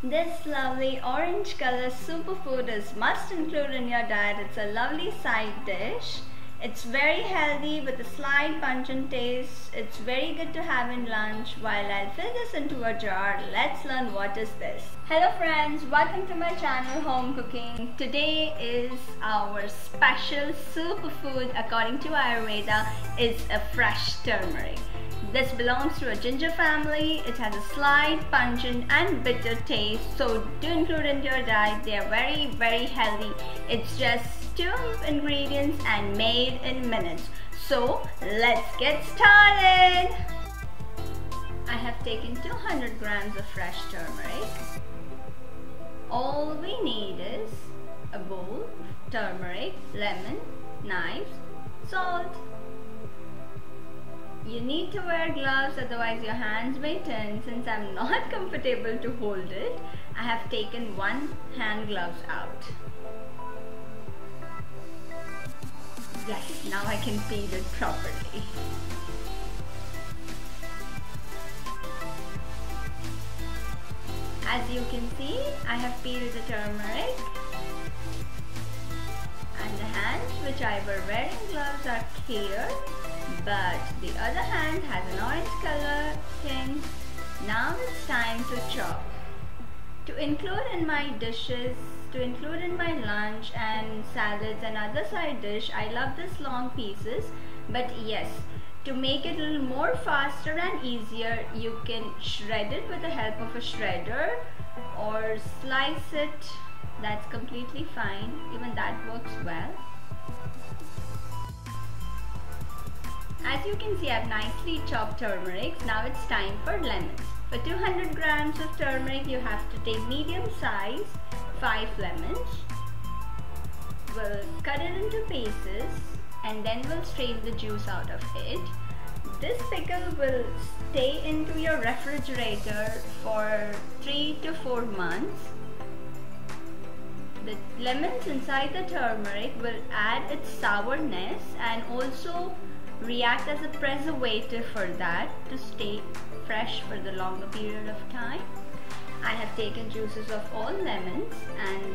This lovely orange color superfood is must include in your diet. It's a lovely side dish. It's very healthy with a slight pungent taste. It's very good to have in lunch. While I'll fill this into a jar, let's learn what is this. Hello friends, welcome to my channel Home Cooking. Today is our special superfood according to Ayurveda is a fresh turmeric. This belongs to a ginger family. It has a slight pungent and bitter taste, so do include in your diet. They are very healthy. It's just 2 ingredients and made in minutes. So let's get started. I have taken 200 grams of fresh turmeric. All we need is a bowl, turmeric, lemon, knives, salt. You need to wear gloves, otherwise your hands may turn. Since I'm not comfortable to hold it, I have taken 1 hand gloves out. Yes, now I can peel it properly. As you can see, I have peeled the turmeric, and the hands which I were wearing gloves are clear, but the other hand has an orange color tint. Now it's time to chop. To include in my dishes, to include in my lunch and salads and other side dish, I love this long pieces, but yes, to make it a little more faster and easier, you can shred it with the help of a shredder or slice it. That's completely fine. Even that works well. As you can see, I've nicely chopped turmeric. Now it's time for lemons. For 200 grams of turmeric, you have to take medium size 5 lemons. We'll cut it into pieces and then we'll strain the juice out of it. This pickle will stay into your refrigerator for 3 to 4 months. The lemons inside the turmeric will add its sourness and also react as a preservative for that to stay fresh for the longer period of time. I have taken juices of all lemons, and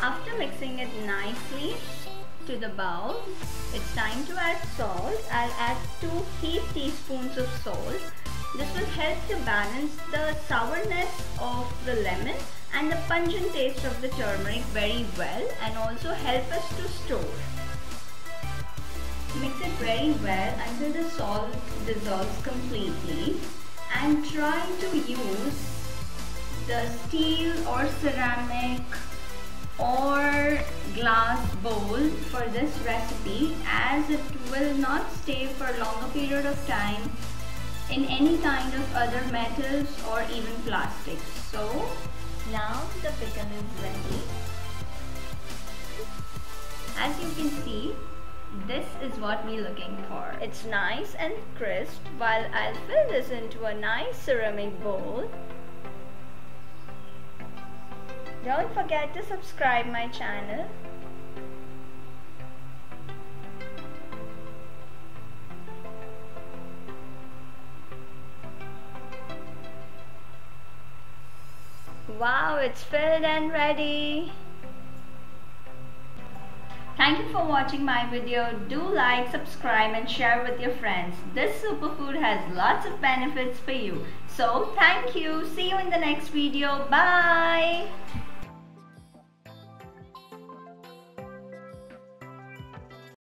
after mixing it nicely to the bowl, it's time to add salt. I'll add 2 heap teaspoons of salt. This will help to balance the sourness of the lemon and the pungent taste of the turmeric very well, and also help us to store. Mix it very well until the salt dissolves completely, and try to use the steel or ceramic or glass bowl for this recipe, as it will not stay for a longer period of time in any kind of other metals or even plastics. So now the pickle is ready. As you can see, this is what we're looking for. It's nice and crisp. While I'll fill this into a nice ceramic bowl. Don't forget to subscribe my channel. Wow, it's filled and ready. Thank you for watching my video. Do like, subscribe and share with your friends. This superfood has lots of benefits for you. So thank you. See you in the next video. Bye.